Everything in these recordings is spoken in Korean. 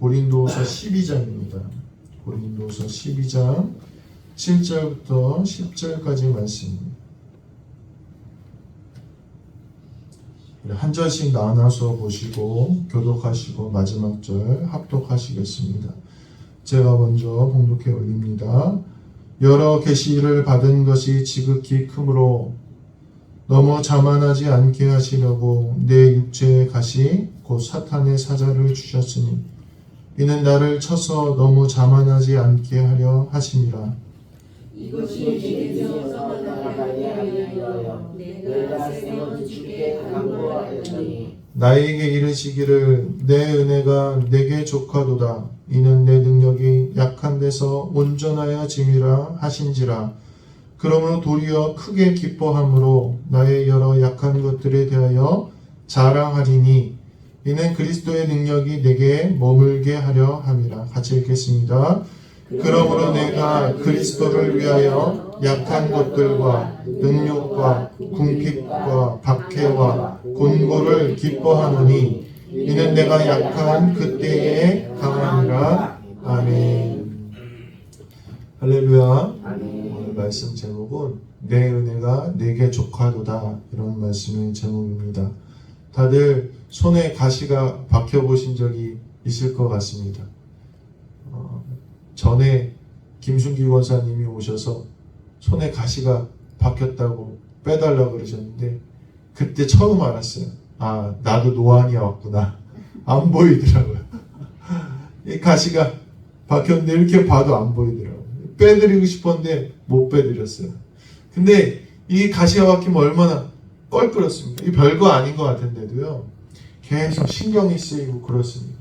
고린도서 12장입니다. 고린도서 12장 7절부터 10절까지 말씀입니다. 한 절씩 나눠서 보시고 교독하시고 마지막 절 합독하시겠습니다. 제가 먼저 봉독해 올립니다. 여러 계시를 받은 것이 지극히 크므로 너무 자만하지 않게 하시려고 내 육체의 가시 곧 사탄의 사자를 주셨으니 이는 나를 쳐서 너무 자만하지 않게 하려 하심이라. 이것이 내게서 떠나가게 하려 내가 세번 주께 간구하였더니 나에게 이르시기를 내 은혜가 내게 족하도다. 이는 내 능력이 약한 데서 온전하여 짐이라 하신지라. 그러므로 도리어 크게 기뻐함으로 나의 여러 약한 것들에 대하여 자랑하리니 이는 그리스도의 능력이 내게 머물게 하려 함이라. 같이 읽겠습니다. 그러므로 내가 그리스도를 위하여 약한 것들과 능욕과 궁핍과 박해와 곤고를 기뻐하노니 이는 내가 약한 그때에 강함이라. 아멘. 할렐루야. 오늘 말씀 제목은 내 은혜가 내게 족하도다, 이런 말씀의 제목입니다. 다들 손에 가시가 박혀 보신 적이 있을 것 같습니다. 전에 김순기 원사님이 오셔서 손에 가시가 박혔다고 빼달라고 그러셨는데 그때 처음 알았어요. 아, 나도 노안이 왔구나. 안 보이더라고요. 이 가시가 박혔는데 이렇게 봐도 안 보이더라고요. 빼드리고 싶었는데 못 빼드렸어요. 근데 이 가시가 박히면 얼마나 껄끄럽습니까? 이 별거 아닌 것 같은데도요, 계속 신경이 쓰이고 그렇습니다.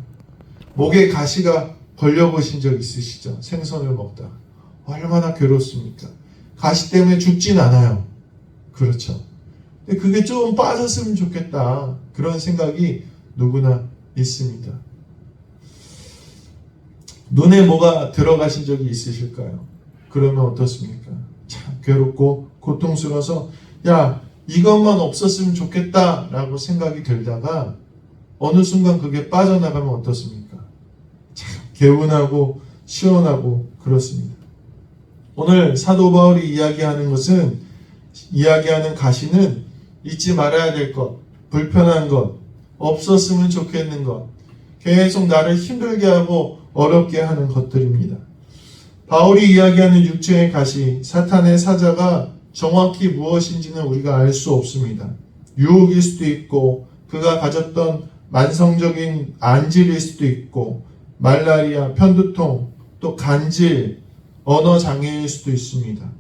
목에 가시가 걸려보신 적 있으시죠? 생선을 먹다 얼마나 괴롭습니까? 가시 때문에 죽진 않아요. 그렇죠. 근데 그게 좀 빠졌으면 좋겠다, 그런 생각이 누구나 있습니다. 눈에 뭐가 들어가신 적이 있으실까요? 그러면 어떻습니까? 참 괴롭고 고통스러워서 야, 이것만 없었으면 좋겠다 라고 생각이 들다가 어느 순간 그게 빠져나가면 어떻습니까? 참 개운하고 시원하고 그렇습니다. 오늘 사도 바울이 이야기하는 가시는 잊지 말아야 될 것, 불편한 것, 없었으면 좋겠는 것, 계속 나를 힘들게 하고 어렵게 하는 것들입니다. 바울이 이야기하는 육체의 가시, 사탄의 사자가 정확히 무엇인지는 우리가 알 수 없습니다. 유혹일 수도 있고 그가 가졌던 만성적인 안질일 수도 있고 말라리아, 편두통, 또 간질, 언어장애일 수도 있습니다.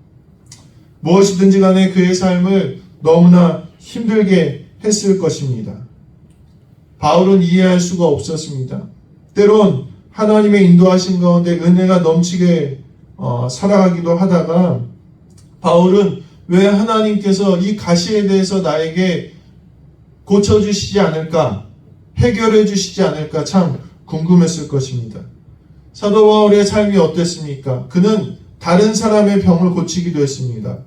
무엇이든지 간에 그의 삶을 너무나 힘들게 했을 것입니다. 바울은 이해할 수가 없었습니다. 때론 하나님의 인도하신 가운데 은혜가 넘치게 살아가기도 하다가 바울은 왜 하나님께서 이 가시에 대해서 나에게 고쳐주시지 않을까, 해결해 주시지 않을까 참 궁금했을 것입니다. 사도 바울의 삶이 어땠습니까? 그는 다른 사람의 병을 고치기도 했습니다.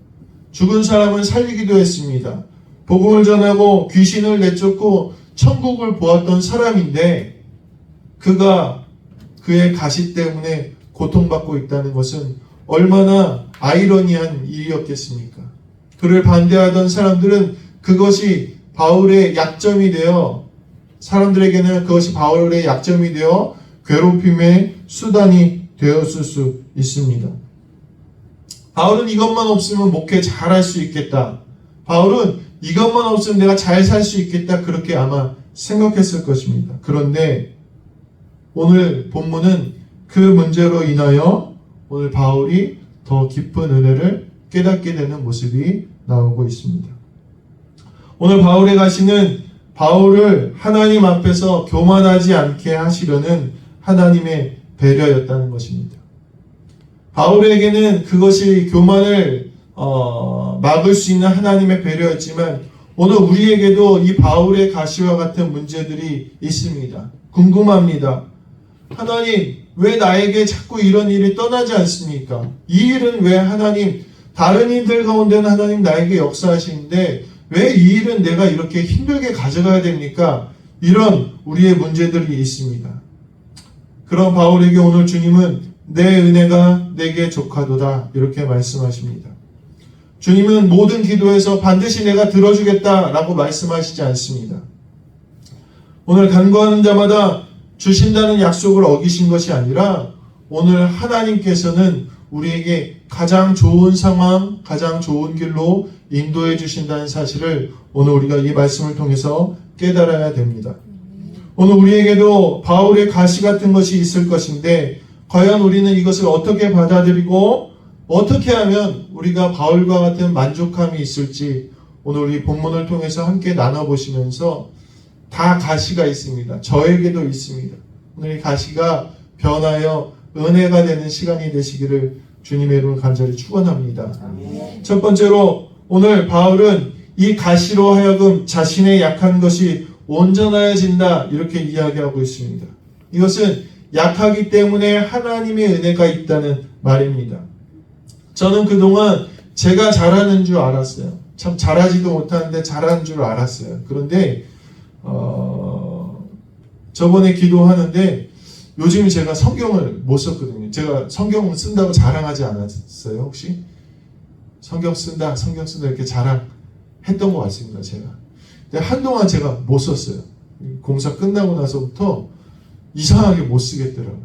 죽은 사람을 살리기도 했습니다. 복음을 전하고 귀신을 내쫓고 천국을 보았던 사람인데 그가 그의 가시 때문에 고통받고 있다는 것은 얼마나 아이러니한 일이었겠습니까? 그를 반대하던 사람들은 그것이 바울의 약점이 되어, 사람들에게는 그것이 바울의 약점이 되어 괴롭힘의 수단이 되었을 수 있습니다. 바울은 이것만 없으면 목회 잘할 수 있겠다, 바울은 이것만 없으면 내가 잘 살 수 있겠다, 그렇게 아마 생각했을 것입니다. 그런데 오늘 본문은 그 문제로 인하여 오늘 바울이 더 깊은 은혜를 깨닫게 되는 모습이 나오고 있습니다. 오늘 바울의 가시는 바울을 하나님 앞에서 교만하지 않게 하시려는 하나님의 배려였다는 것입니다. 바울에게는 그것이 교만을 막을 수 있는 하나님의 배려였지만 오늘 우리에게도 이 바울의 가시와 같은 문제들이 있습니다. 궁금합니다. 하나님, 왜 나에게 자꾸 이런 일이 떠나지 않습니까? 이 일은 왜 하나님, 다른 일들 가운데는 하나님 나에게 역사하시는데 왜 이 일은 내가 이렇게 힘들게 가져가야 됩니까? 이런 우리의 문제들이 있습니다. 그런 바울에게 오늘 주님은 내 은혜가 내게 족하도다 이렇게 말씀하십니다. 주님은 모든 기도에서 반드시 내가 들어주겠다라고 말씀하시지 않습니다. 오늘 간구하는 자마다 주신다는 약속을 어기신 것이 아니라 오늘 하나님께서는 우리에게 가장 좋은 상황, 가장 좋은 길로 인도해 주신다는 사실을 오늘 우리가 이 말씀을 통해서 깨달아야 됩니다. 오늘 우리에게도 바울의 가시 같은 것이 있을 것인데 과연 우리는 이것을 어떻게 받아들이고 어떻게 하면 우리가 바울과 같은 만족함이 있을지 오늘 우리 본문을 통해서 함께 나눠보시면서 다 가시가 있습니다. 저에게도 있습니다. 오늘 이 가시가 변하여 은혜가 되는 시간이 되시기를 주님의 이름으로 간절히 축원합니다. 첫 번째로 오늘 바울은 이 가시로 하여금 자신의 약한 것이 온전하여진다 이렇게 이야기하고 있습니다. 이것은 약하기 때문에 하나님의 은혜가 있다는 말입니다. 저는 그동안 제가 잘하는 줄 알았어요. 참 잘하지도 못하는데 잘하는 줄 알았어요. 그런데 저번에 기도하는데 요즘 제가 성경을 못 썼거든요. 제가 성경 쓴다고 자랑하지 않았어요, 혹시? 성경 쓴다 이렇게 자랑했던 것 같습니다, 제가. 근데 한동안 제가 못 썼어요. 공사 끝나고 나서부터 이상하게 못 쓰겠더라고요.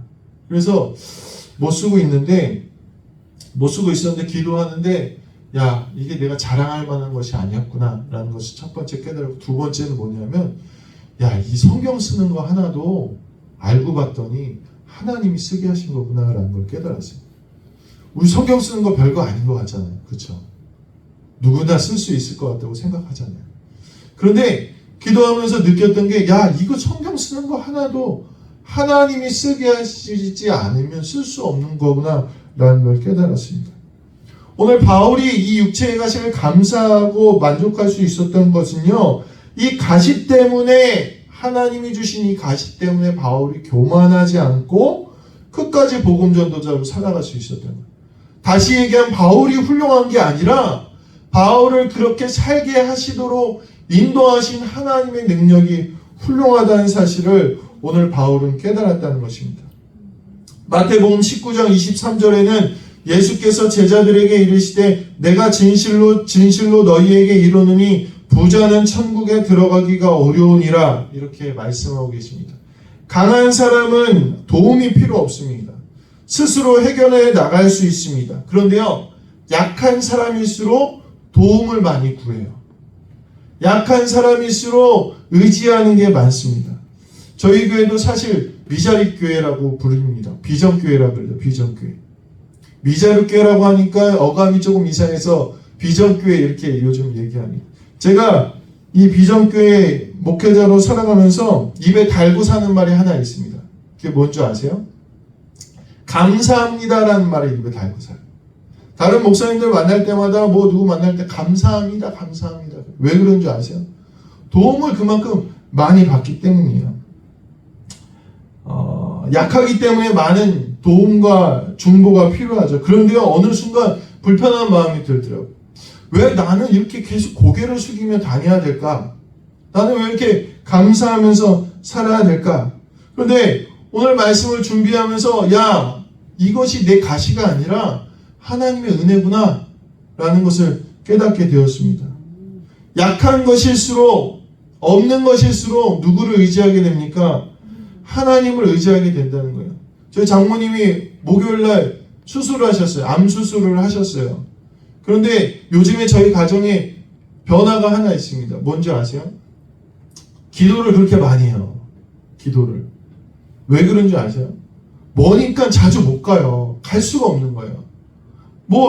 그래서 못 쓰고 있었는데 기도하는데 야, 이게 내가 자랑할 만한 것이 아니었구나 라는 것을 첫 번째 깨달았고, 두 번째는 뭐냐면 야, 이 성경 쓰는 거 하나도 알고 봤더니 하나님이 쓰게 하신 거구나 라는 걸 깨달았어요. 우리 성경 쓰는 거 별거 아닌 것 같잖아요. 그렇죠? 누구나 쓸 수 있을 것 같다고 생각하잖아요. 그런데 기도하면서 느꼈던 게 야, 이거 성경 쓰는 거 하나도 하나님이 쓰게 하시지 않으면 쓸 수 없는 거구나 라는 걸 깨달았습니다. 오늘 바울이 이 육체의 가시를 감사하고 만족할 수 있었던 것은요, 이 가시 때문에, 하나님이 주신 이 가시 때문에 바울이 교만하지 않고 끝까지 복음 전도자로 살아갈 수 있었던 거예요. 다시 얘기하면 바울이 훌륭한 게 아니라 바울을 그렇게 살게 하시도록 인도하신 하나님의 능력이 훌륭하다는 사실을 오늘 바울은 깨달았다는 것입니다. 마태복음 19장 23절에는 예수께서 제자들에게 이르시되 내가 진실로 너희에게 이르노니 부자는 천국에 들어가기가 어려우니라 이렇게 말씀하고 계십니다. 강한 사람은 도움이 필요 없습니다. 스스로 해결해 나갈 수 있습니다. 그런데요, 약한 사람일수록 도움을 많이 구해요. 약한 사람일수록 의지하는 게 많습니다. 저희 교회도 사실 미자립 교회라고 부릅니다. 비전교회라고 그래요. 비전교회. 미자립 교회라고 하니까 어감이 조금 이상해서 비전교회 이렇게 요즘 얘기합니다. 제가 이 비전교회 목회자로 살아가면서 입에 달고 사는 말이 하나 있습니다. 그게 뭔지 아세요? 감사합니다라는 말을 입에 달고 살아요. 다른 목사님들 만날 때마다 누구 만날 때 감사합니다. 왜 그런 줄 아세요? 도움을 그만큼 많이 받기 때문이에요. 약하기 때문에 많은 도움과 중보가 필요하죠. 그런데요, 어느 순간 불편한 마음이 들더라고요. 왜 나는 이렇게 계속 고개를 숙이며 다녀야 될까? 나는 왜 이렇게 감사하면서 살아야 될까? 그런데 오늘 말씀을 준비하면서 야, 이것이 내 가시가 아니라 하나님의 은혜구나 라는 것을 깨닫게 되었습니다. 약한 것일수록, 없는 것일수록 누구를 의지하게 됩니까? 하나님을 의지하게 된다는 거예요. 저희 장모님이 목요일날 수술을 하셨어요. 암 수술을 하셨어요. 그런데 요즘에 저희 가정에 변화가 하나 있습니다. 뭔지 아세요? 기도를 그렇게 많이 해요. 기도를. 왜 그런 줄 아세요? 머니까 자주 못 가요. 갈 수가 없는 거예요.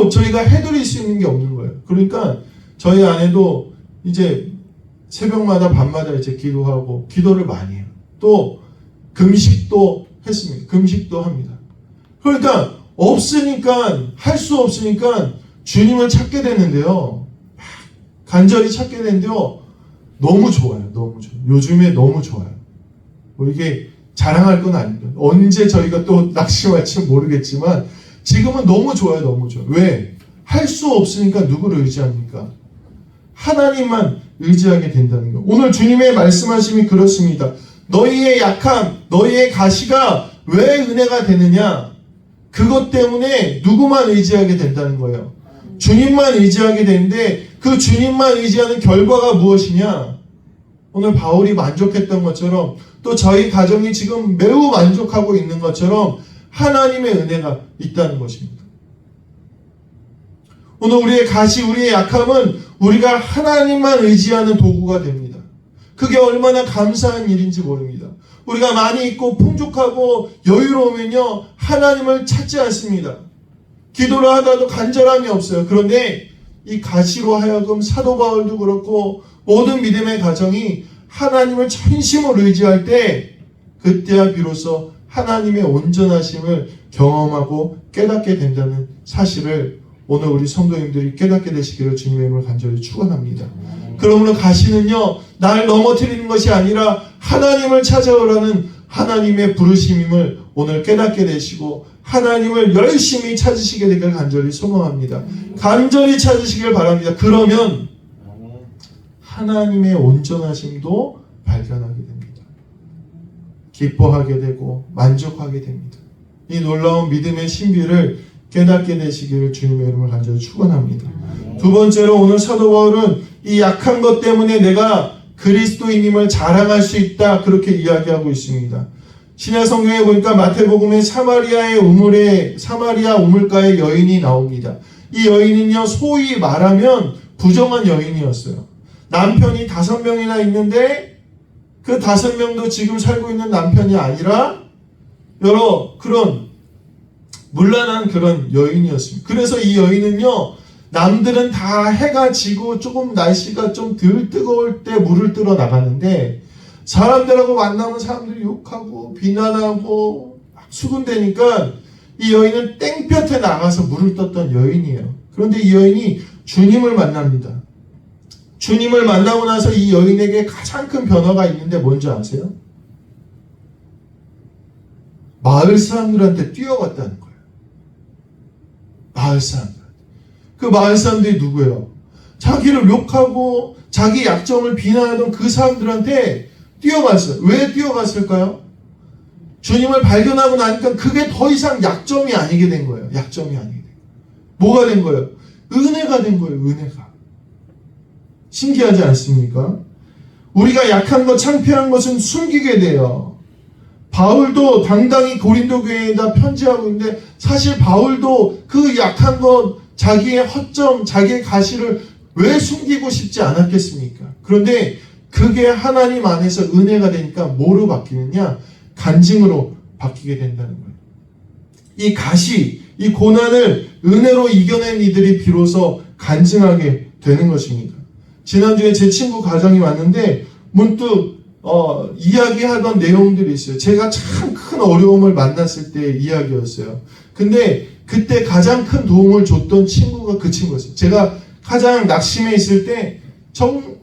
저희가 해드릴 수 있는 게 없는 거예요. 그러니까 저희 아내도 이제 새벽마다 밤마다 이제 기도하고 기도를 많이 해요. 또 금식도 했습니다. 금식도 합니다. 그러니까 없으니까, 할 수 없으니까 주님을 찾게 되는데요. 간절히 찾게 되는데요. 너무 좋아요. 너무 좋아요. 요즘에 너무 좋아요. 이게 자랑할 건 아닙니다. 언제 저희가 또 낙심할지 모르겠지만 지금은 너무 좋아요. 너무 좋아요. 왜? 할 수 없으니까 누구를 의지합니까? 하나님만 의지하게 된다는 거. 오늘 주님의 말씀하심이 그렇습니다. 너희의 약함, 너희의 가시가 왜 은혜가 되느냐? 그것 때문에 누구만 의지하게 된다는 거예요. 주님만 의지하게 되는데 그 주님만 의지하는 결과가 무엇이냐? 오늘 바울이 만족했던 것처럼 또 저희 가정이 지금 매우 만족하고 있는 것처럼 하나님의 은혜가 있다는 것입니다. 오늘 우리의 가시, 우리의 약함은 우리가 하나님만 의지하는 도구가 됩니다. 그게 얼마나 감사한 일인지 모릅니다. 우리가 많이 있고 풍족하고 여유로우면요 하나님을 찾지 않습니다. 기도를 하다도 간절함이 없어요. 그런데 이 가시로 하여금 사도 바울도 그렇고 모든 믿음의 가정이 하나님을 전심으로 의지할 때 그때야 비로소 하나님의 온전하심을 경험하고 깨닫게 된다는 사실을 오늘 우리 성도님들이 깨닫게 되시기를 주님의 이름으로 간절히 축원합니다. 그러므로 가시는요 날 넘어뜨리는 것이 아니라 하나님을 찾아오라는 하나님의 부르심임을 오늘 깨닫게 되시고 하나님을 열심히 찾으시게 되길 간절히 소망합니다. 간절히 찾으시길 바랍니다. 그러면 하나님의 온전하심도 발견하게 됩니다. 기뻐하게 되고 만족하게 됩니다. 이 놀라운 믿음의 신비를 깨닫게 되시기를 주님의 이름을 간절히 축원합니다. 두 번째로 오늘 사도 바울은 이 약한 것 때문에 내가 그리스도인임을 자랑할 수 있다 그렇게 이야기하고 있습니다. 신약 성경에 보니까 마태복음에 사마리아 우물가의 여인이 나옵니다. 이 여인은요 소위 말하면 부정한 여인이었어요. 남편이 5명이나 있는데 그 5명도 지금 살고 있는 남편이 아니라 여러 그런 문란한 그런 여인이었습니다. 그래서 이 여인은요 남들은 다 해가 지고 조금 날씨가 좀 덜 뜨거울 때 물을 뜨러 나가는데 사람들하고 만나면 사람들이 욕하고 비난하고 막 수군대니까 이 여인은 땡볕에 나가서 물을 떴던 여인이에요. 그런데 이 여인이 주님을 만납니다. 주님을 만나고 나서 이 여인에게 가장 큰 변화가 있는데 뭔지 아세요? 마을 사람들한테 뛰어갔다는 거예요. 마을 사람들. 그 마을 사람들이 누구예요? 자기를 욕하고 자기 약점을 비난하던 그 사람들한테 뛰어갔어요. 왜 뛰어갔을까요? 주님을 발견하고 나니까 그게 더 이상 약점이 아니게 된 거예요. 약점이 아니게 된 거예요. 뭐가 된 거예요? 은혜가 된 거예요. 은혜가. 신기하지 않습니까? 우리가 약한 것, 창피한 것은 숨기게 돼요. 바울도 당당히 고린도 교회에다 편지하고 있는데 사실 바울도 그 약한 것, 자기의 허점, 자기의 가시를 왜 숨기고 싶지 않았겠습니까? 그런데 그게 하나님 안에서 은혜가 되니까 뭐로 바뀌느냐? 간증으로 바뀌게 된다는 거예요. 이 가시, 이 고난을 은혜로 이겨낸 이들이 비로소 간증하게 되는 것입니다. 지난주에 제 친구 가정이 왔는데 문득 이야기하던 내용들이 있어요. 제가 참 큰 어려움을 만났을 때 이야기였어요. 근데 그때 가장 큰 도움을 줬던 친구가 그 친구였어요. 제가 가장 낙심해 있을 때 죄송합니다.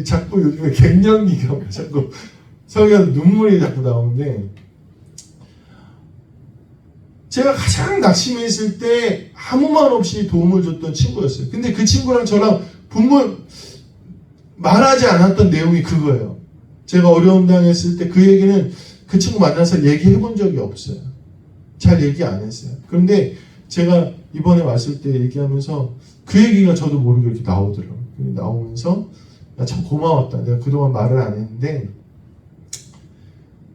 자꾸 요즘에 갱년기가 자꾸 설교하는 눈물이 자꾸 나오는데 제가 가장 낙심해 있을 때 아무 말 없이 도움을 줬던 친구였어요. 근데 그 친구랑 저랑 말하지 않았던 내용이 그거예요. 제가 어려움 당했을 때 그 얘기는 그 친구 만나서 얘기해 본 적이 없어요. 잘 얘기 안 했어요. 그런데 제가 이번에 왔을 때 얘기하면서 그 얘기가 저도 모르게 이렇게 나오더라고요. 나오면서 야, 참 고마웠다. 내가 그동안 말을 안 했는데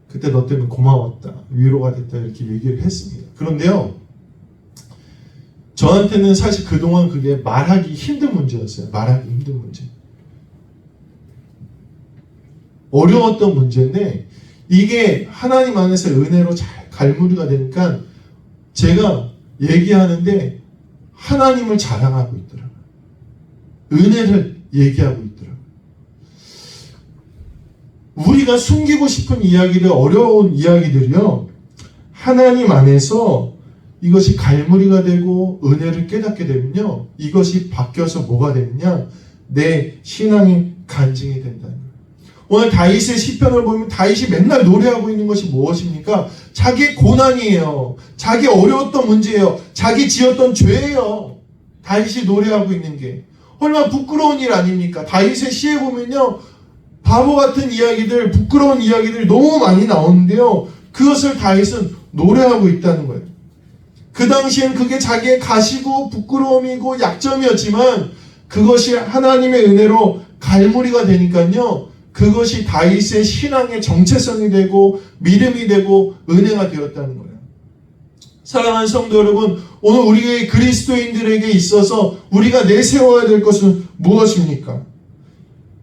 그때 너 때문에 고마웠다. 위로가 됐다. 이렇게 얘기를 했습니다. 그런데요. 저한테는 사실 그동안 그게 말하기 힘든 문제였어요. 말하기 힘든 문제. 어려웠던 문제인데 이게 하나님 안에서 은혜로 잘 갈무리가 되니까 제가 얘기하는데 하나님을 자랑하고 있더라고요. 은혜를 얘기하고 있더라고요. 우리가 숨기고 싶은 이야기들, 어려운 이야기들이요. 하나님 안에서 이것이 갈무리가 되고 은혜를 깨닫게 되면요. 이것이 바뀌어서 뭐가 되느냐? 내 신앙이 간증이 된다는 거예요. 오늘 다윗의 시편을 보면 다윗이 맨날 노래하고 있는 것이 무엇입니까? 자기의 고난이에요. 자기 어려웠던 문제예요. 자기 지었던 죄예요. 다윗이 노래하고 있는 게. 얼마나 부끄러운 일 아닙니까? 다윗의 시에 보면요. 바보 같은 이야기들, 부끄러운 이야기들이 너무 많이 나오는데요. 그것을 다윗은 노래하고 있다는 거예요. 그 당시엔 그게 자기의 가시고 부끄러움이고 약점이었지만 그것이 하나님의 은혜로 갈무리가 되니까요. 그것이 다윗의 신앙의 정체성이 되고 믿음이 되고 은혜가 되었다는 거예요. 사랑하는 성도 여러분, 오늘 우리의 그리스도인들에게 있어서 우리가 내세워야 될 것은 무엇입니까?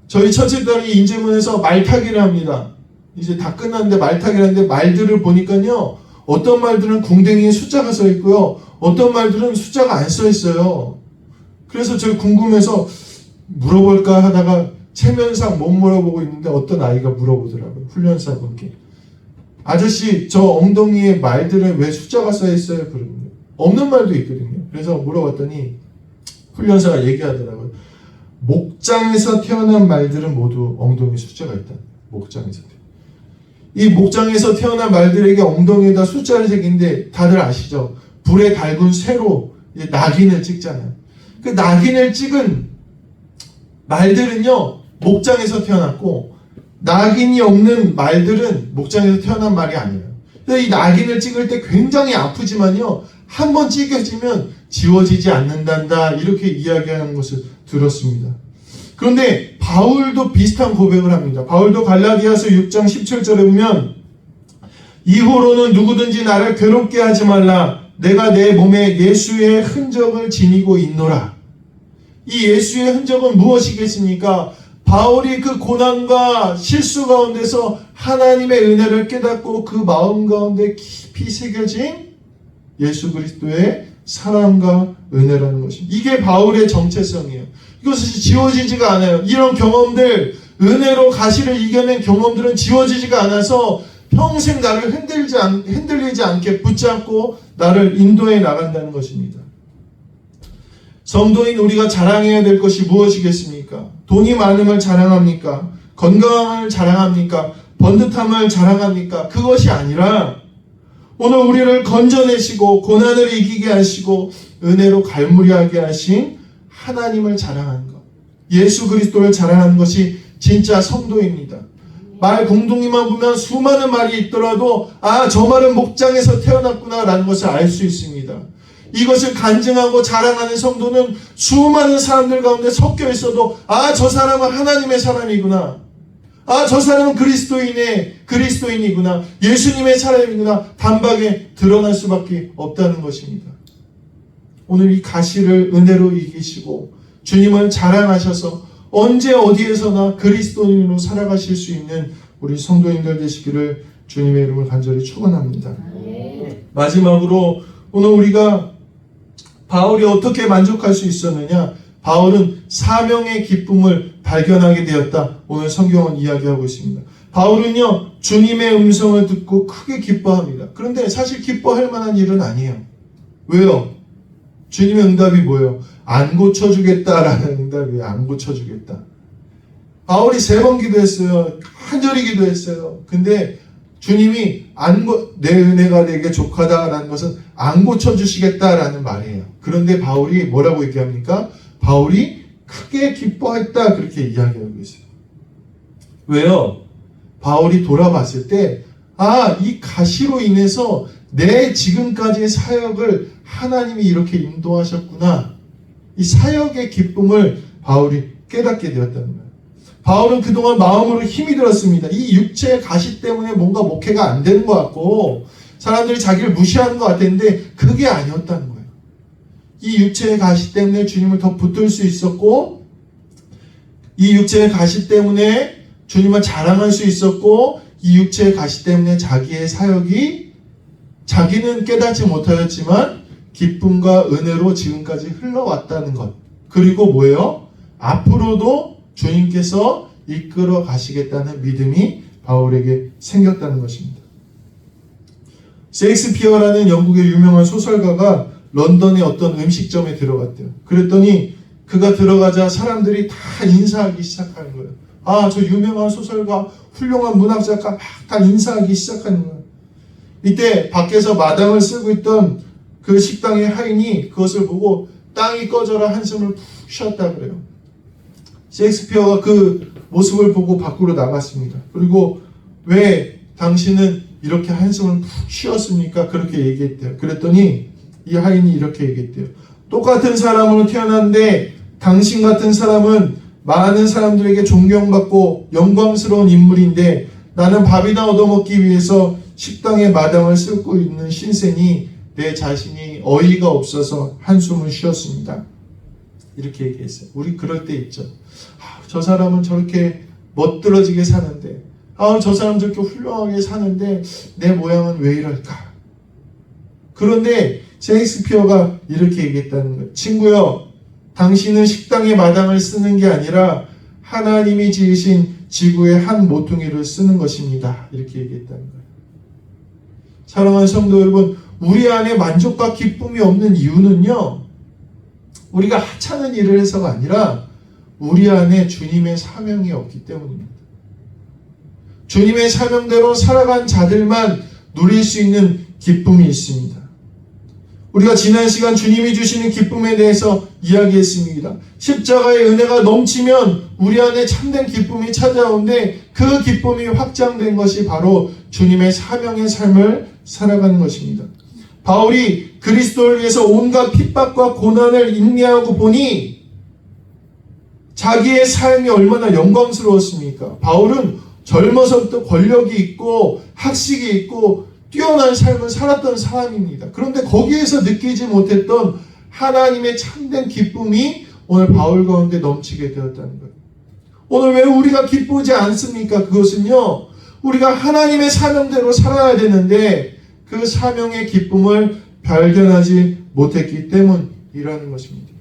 저희 첫째 딸이 인제문에서 말타기를 합니다. 이제 다 끝났는데 말타기를 하는데 말들을 보니까요. 어떤 말들은 궁뎅이에 숫자가 써 있고요. 어떤 말들은 숫자가 안 써 있어요. 그래서 저희 궁금해서 물어볼까 하다가 체면상 못 물어보고 있는데 어떤 아이가 물어보더라고요. 훈련사분께. 아저씨, 저 엉덩이에 말들은 왜 숫자가 써 있어요? 그러는데 없는 말도 있거든요. 그래서 물어봤더니 훈련사가 얘기하더라고요. 목장에서 태어난 말들은 모두 엉덩이에 숫자가 있다. 목장에서. 이 목장에서 태어난 말들에게 엉덩이에다 숫자를 새긴데 다들 아시죠? 불에 달군 쇠로 낙인을 찍잖아요. 그 낙인을 찍은 말들은요, 목장에서 태어났고, 낙인이 없는 말들은 목장에서 태어난 말이 아니에요. 그래서 이 낙인을 찍을 때 굉장히 아프지만요, 한번 찍혀지면 지워지지 않는단다, 이렇게 이야기하는 것을 들었습니다. 그런데 바울도 비슷한 고백을 합니다. 바울도 갈라디아서 6장 17절에 보면 이후로는 누구든지 나를 괴롭게 하지 말라. 내가 내 몸에 예수의 흔적을 지니고 있노라. 이 예수의 흔적은 무엇이겠습니까? 바울이 그 고난과 실수 가운데서 하나님의 은혜를 깨닫고 그 마음 가운데 깊이 새겨진 예수 그리스도의 사랑과 은혜라는 것입니다. 이게 바울의 정체성이에요. 이것이 지워지지가 않아요. 이런 경험들, 은혜로 가시를 이겨낸 경험들은 지워지지가 않아서 평생 나를 흔들리지 않게 붙잡고 나를 인도해 나간다는 것입니다. 성도인 우리가 자랑해야 될 것이 무엇이겠습니까? 돈이 많음을 자랑합니까? 건강함을 자랑합니까? 번듯함을 자랑합니까? 그것이 아니라 오늘 우리를 건져내시고 고난을 이기게 하시고 은혜로 갈무리하게 하신 하나님을 자랑하는 것, 예수 그리스도를 자랑하는 것이 진짜 성도입니다. 말 공동이만 보면 수많은 말이 있더라도 저 말은 목장에서 태어났구나 라는 것을 알 수 있습니다. 이것을 간증하고 자랑하는 성도는 수많은 사람들 가운데 섞여 있어도 저 사람은 하나님의 사람이구나, 저 사람은 그리스도인이구나, 예수님의 사람이구나 단박에 드러날 수밖에 없다는 것입니다. 오늘 이 가시를 은혜로 이기시고 주님을 자랑하셔서 언제 어디에서나 그리스도인으로 살아가실 수 있는 우리 성도님들 되시기를 주님의 이름을 간절히 축원합니다. 마지막으로 오늘 우리가 바울이 어떻게 만족할 수 있었느냐? 바울은 사명의 기쁨을 발견하게 되었다. 오늘 성경은 이야기하고 있습니다. 바울은요, 주님의 음성을 듣고 크게 기뻐합니다. 그런데 사실 기뻐할 만한 일은 아니에요. 왜요? 주님의 응답이 뭐예요? 안 고쳐주겠다라는 응답이에요. 안 고쳐주겠다. 바울이 3번 기도했어요. 간절히 기도했어요. 근데 주님이 내 은혜가 내게 족하다라는 것은 안 고쳐주시겠다라는 말이에요. 그런데 바울이 뭐라고 얘기합니까? 바울이 크게 기뻐했다, 그렇게 이야기하고 있어요. 왜요? 바울이 돌아봤을 때 이 가시로 인해서 내 지금까지의 사역을 하나님이 이렇게 인도하셨구나, 이 사역의 기쁨을 바울이 깨닫게 되었다는 거예요. 바울은 그동안 마음으로 힘이 들었습니다. 이 육체의 가시 때문에 뭔가 목회가 안 되는 것 같고 사람들이 자기를 무시하는 것 같았는데 그게 아니었다는 거예요. 이 육체의 가시 때문에 주님을 더 붙들 수 있었고, 이 육체의 가시 때문에 주님을 자랑할 수 있었고, 이 육체의 가시 때문에 자기의 사역이 자기는 깨닫지 못하였지만 기쁨과 은혜로 지금까지 흘러왔다는 것. 그리고 뭐예요? 앞으로도 주님께서 이끌어 가시겠다는 믿음이 바울에게 생겼다는 것입니다. 셰익스피어라는 영국의 유명한 소설가가 런던의 어떤 음식점에 들어갔대요. 그랬더니 그가 들어가자 사람들이 다 인사하기 시작하는 거예요. 저 유명한 소설가, 훌륭한 문학작가 막 다 인사하기 시작하는 거예요. 이때 밖에서 마당을 쓰고 있던 그 식당의 하인이 그것을 보고 땅이 꺼져라 한숨을 푹 쉬었다 그래요. 셰익스피어가 그 모습을 보고 밖으로 나갔습니다. 그리고 왜 당신은 이렇게 한숨을 푹 쉬었습니까? 그렇게 얘기했대요. 그랬더니 이 하인이 이렇게 얘기했대요. 똑같은 사람으로 태어났는데 당신 같은 사람은 많은 사람들에게 존경받고 영광스러운 인물인데 나는 밥이나 얻어먹기 위해서 식당의 마당을 쓸고 있는 신세니 내 자신이 어이가 없어서 한숨을 쉬었습니다. 이렇게 얘기했어요. 우리 그럴 때 있죠. 저 사람은 저렇게 멋들어지게 사는데 저 사람 저렇게 훌륭하게 사는데 내 모양은 왜 이럴까? 그런데 셰익스피어가 이렇게 얘기했다는 거예요. 친구여, 당신은 식당의 마당을 쓰는 게 아니라 하나님이 지으신 지구의 한 모퉁이를 쓰는 것입니다. 이렇게 얘기했다는 거예요. 사랑하는 성도 여러분, 우리 안에 만족과 기쁨이 없는 이유는요, 우리가 하찮은 일을 해서가 아니라 우리 안에 주님의 사명이 없기 때문입니다. 주님의 사명대로 살아간 자들만 누릴 수 있는 기쁨이 있습니다. 우리가 지난 시간 주님이 주시는 기쁨에 대해서 이야기했습니다. 십자가의 은혜가 넘치면 우리 안에 참된 기쁨이 찾아오는데 그 기쁨이 확장된 것이 바로 주님의 사명의 삶을 살아가는 것입니다. 바울이 그리스도를 위해서 온갖 핍박과 고난을 인내하고 보니 자기의 삶이 얼마나 영광스러웠습니까? 바울은 젊어서부터 권력이 있고 학식이 있고 뛰어난 삶을 살았던 사람입니다. 그런데 거기에서 느끼지 못했던 하나님의 참된 기쁨이 오늘 바울 가운데 넘치게 되었다는 거예요. 오늘 왜 우리가 기쁘지 않습니까? 그것은요, 우리가 하나님의 사명대로 살아야 되는데 그 사명의 기쁨을 발견하지 못했기 때문이라는 것입니다.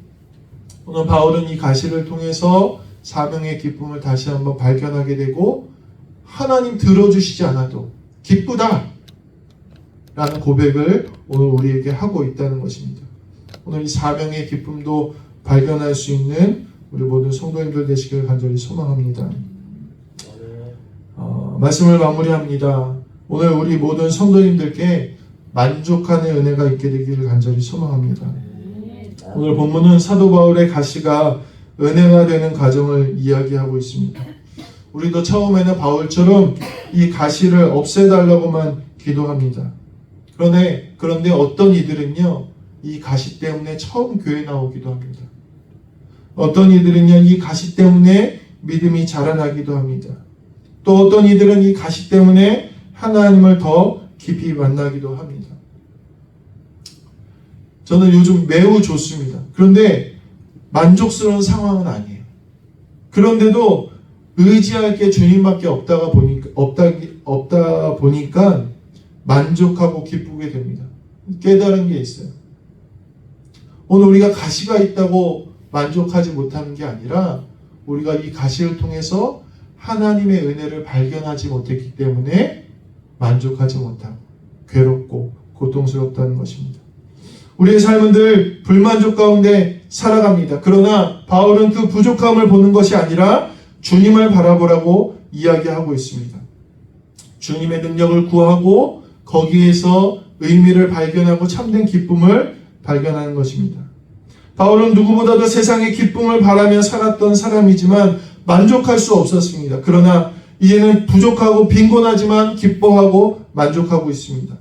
오늘 바울은 이 가시를 통해서 사명의 기쁨을 다시 한번 발견하게 되고 하나님 들어주시지 않아도 기쁘다 라는 고백을 오늘 우리에게 하고 있다는 것입니다. 오늘 이 사명의 기쁨도 발견할 수 있는 우리 모든 성도님들 되시길 간절히 소망합니다. 말씀을 마무리합니다. 오늘 우리 모든 성도님들께 만족하는 은혜가 있게 되기를 간절히 소망합니다. 오늘 본문은 사도 바울의 가시가 은혜가 되는 과정을 이야기하고 있습니다. 우리도 처음에는 바울처럼 이 가시를 없애달라고만 기도합니다. 그런데 어떤 이들은요, 이 가시 때문에 처음 교회 나오기도 합니다. 어떤 이들은요, 이 가시 때문에 믿음이 자라나기도 합니다. 또 어떤 이들은 이 가시 때문에 하나님을 더 깊이 만나기도 합니다. 저는 요즘 매우 좋습니다. 그런데 만족스러운 상황은 아니에요. 그런데도 의지할 게 주님밖에 없다 보니까 만족하고 기쁘게 됩니다. 깨달은 게 있어요. 오늘 우리가 가시가 있다고 만족하지 못하는 게 아니라 우리가 이 가시를 통해서 하나님의 은혜를 발견하지 못했기 때문에 만족하지 못하고 괴롭고 고통스럽다는 것입니다. 우리의 삶은 늘 불만족 가운데 살아갑니다. 그러나 바울은 그 부족함을 보는 것이 아니라 주님을 바라보라고 이야기하고 있습니다. 주님의 능력을 구하고 거기에서 의미를 발견하고 참된 기쁨을 발견하는 것입니다. 바울은 누구보다도 세상의 기쁨을 바라며 살았던 사람이지만 만족할 수 없었습니다. 그러나 이제는 부족하고 빈곤하지만 기뻐하고 만족하고 있습니다.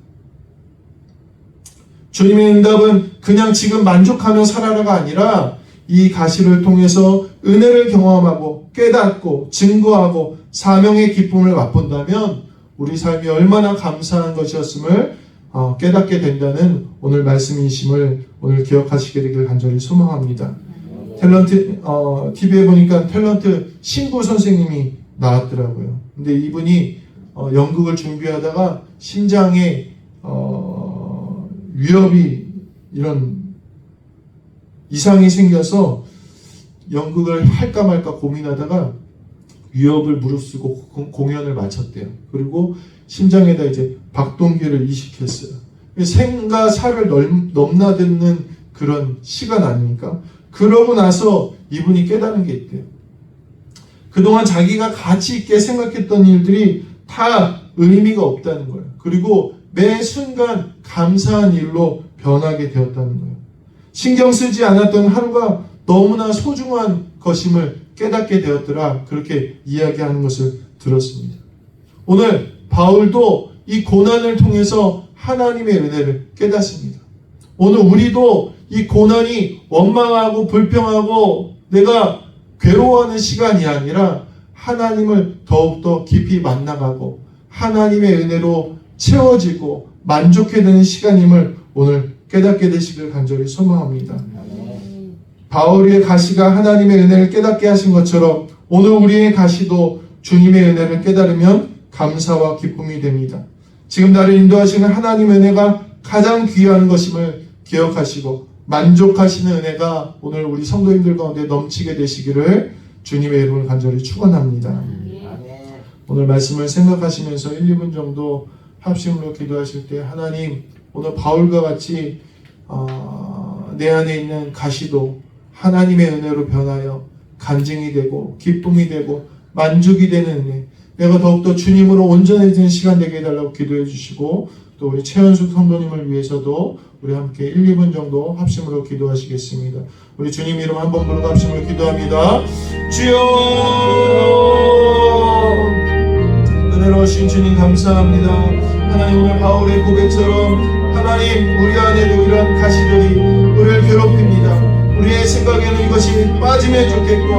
주님의 응답은 그냥 지금 만족하며 살아라가 아니라 이 가시를 통해서 은혜를 경험하고 깨닫고 증거하고 사명의 기쁨을 맛본다면 우리 삶이 얼마나 감사한 것이었음을 깨닫게 된다는 오늘 말씀이심을 오늘 기억하시게 되길 간절히 소망합니다. TV에 보니까 탤런트 신구 선생님이 나왔더라고요. 근데 이분이 연극을 준비하다가 심장에 위협이 이런 이상이 생겨서 연극을 할까 말까 고민하다가 위협을 무릅쓰고 공연을 마쳤대요. 그리고 심장에다 이제 박동기를 이식했어요. 생과 사를 넘나드는 그런 시간 아닙니까? 그러고 나서 이분이 깨달은 게 있대요. 그동안 자기가 가치 있게 생각했던 일들이 다 의미가 없다는 거예요. 그리고 매 순간 감사한 일로 변하게 되었다는 거예요. 신경 쓰지 않았던 하루가 너무나 소중한 것임을 깨닫게 되었더라. 그렇게 이야기하는 것을 들었습니다. 오늘 바울도 이 고난을 통해서 하나님의 은혜를 깨닫습니다. 오늘 우리도 이 고난이 원망하고 불평하고 내가 괴로워하는 시간이 아니라 하나님을 더욱더 깊이 만나가고 하나님의 은혜로 채워지고 만족해 되는 시간임을 오늘 깨닫게 되시길 간절히 소망합니다. 바울의 가시가 하나님의 은혜를 깨닫게 하신 것처럼 오늘 우리의 가시도 주님의 은혜를 깨달으면 감사와 기쁨이 됩니다. 지금 나를 인도하시는 하나님의 은혜가 가장 귀한 것임을 기억하시고 만족하시는 은혜가 오늘 우리 성도님들 가운데 넘치게 되시기를 주님의 이름을 간절히 축원합니다. 오늘 말씀을 생각하시면서 1, 2분 정도 합심으로 기도하실 때 하나님 오늘 바울과 같이 내 안에 있는 가시도 하나님의 은혜로 변하여 간증이 되고 기쁨이 되고 만족이 되는 은혜, 내가 더욱더 주님으로 온전해지는 시간 되게 해달라고 기도해 주시고 또 우리 최현숙 성도님을 위해서도 우리 함께 1, 2분 정도 합심으로 기도하시겠습니다. 우리 주님 이름 한번 부르고 합심으로 기도합니다. 주여, 은혜로우신 주님 감사합니다. 하나님 오늘 바울의 고백처럼 하나님 우리 안에도 이런 가시들이 우리를 괴롭힙니다. 우리의 생각에는 이것이 빠지면 좋겠고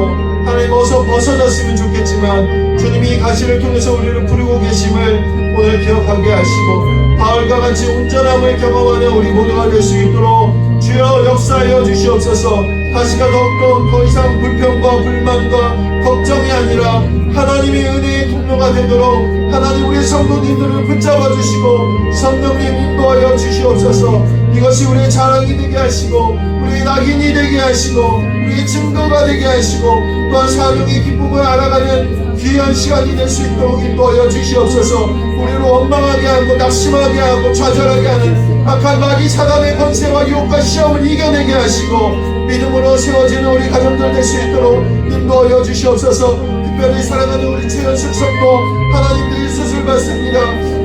하나님 어서 벗어졌으면 좋겠지만 주님이 이 가시를 통해서 우리를 부르고 계심을 오늘 기억하게 하시고 바울과 같이 온전함을 경험하는 우리 모두가 될 수 있도록 주여 역사하여 주시옵소서. 가시가 더욱더 더 이상 불평과 불만과 걱정이 아니라 하나님의 은혜의 통로가 되도록 하나님 우리 성도님들을 붙잡아 주시고 성령님 인도하여 주시옵소서. 이것이 우리의 자랑이 되게 하시고 우리의 낙인이 되게 하시고 우리의 증거가 되게 하시고 또한 사명의 기쁨을 알아가는 귀한 시간이 될 수 있도록 인도하여 주시옵소서. 우리를 원망하게 하고 낙심하게 하고 좌절하게 하는 악한 마귀 사단의 권세와 유혹과 시험을 이겨내게 하시고 믿음으로 세워지는 우리 가정들 될 수 있도록 인도하여 주시옵소서. 특별히 사랑하는 우리 최현숙 성도 하나님들이 수술받습니다.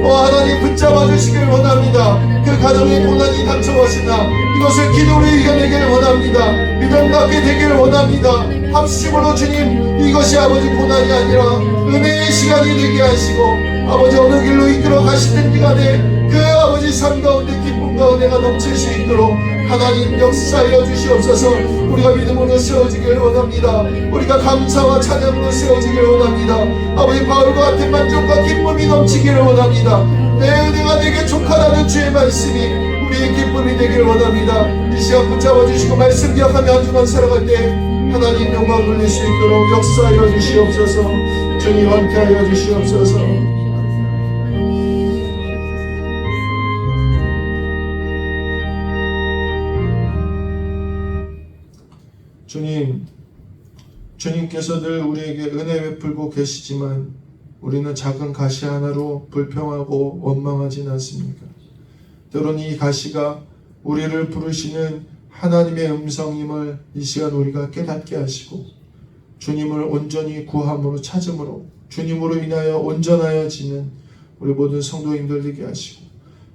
하나님 붙잡아 주시길 원합니다. 그 가정에 고난이 닥쳐왔으나 이것을 기도로 이겨내기를 원합니다. 믿음 갖게 되기를 원합니다. 합심으로 주님 이것이 아버지 고난이 아니라 은혜의 시간이 되게 하시고 아버지 어느 길로 이끌어 가시든지 간에 그 아버지 삶 가운데 기쁨과 은혜가 넘칠 수 있도록 하나님 역사하여 주시옵소서. 우리가 믿음으로 세워지기를 원합니다. 우리가 감사와 찬양으로 세워지기를 원합니다. 아버지 바울과 같은 만족과 기쁨이 넘치기를 원합니다. 내 은혜가 내게 족하다는 주의 말씀이 우리의 기쁨이 되기를 원합니다. 이 시간 붙잡아 주시고 말씀 기억하며 한 주간 살아갈 때 하나님 영광 돌릴 수 있도록 역사하여 주시옵소서. 주님 함께하여 주시옵소서. 주님께서 늘 우리에게 은혜 베풀고 계시지만 우리는 작은 가시 하나로 불평하고 원망하진 않습니까? 때로는 이 가시가 우리를 부르시는 하나님의 음성임을 이 시간 우리가 깨닫게 하시고 주님을 온전히 구함으로 찾음으로 주님으로 인하여 온전하여지는 우리 모든 성도님들 되게 하시고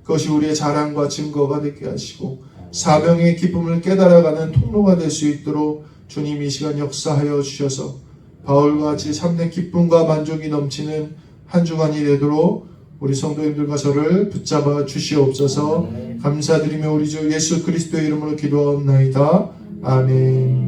그것이 우리의 자랑과 증거가 되게 하시고 사명의 기쁨을 깨달아가는 통로가 될 수 있도록 주님 이 시간 역사하여 주셔서 바울과 같이 참된 기쁨과 만족이 넘치는 한 주간이 되도록 우리 성도님들과 저를 붙잡아 주시옵소서. 감사드리며 우리 주 예수 그리스도의 이름으로 기도하옵나이다. 아멘.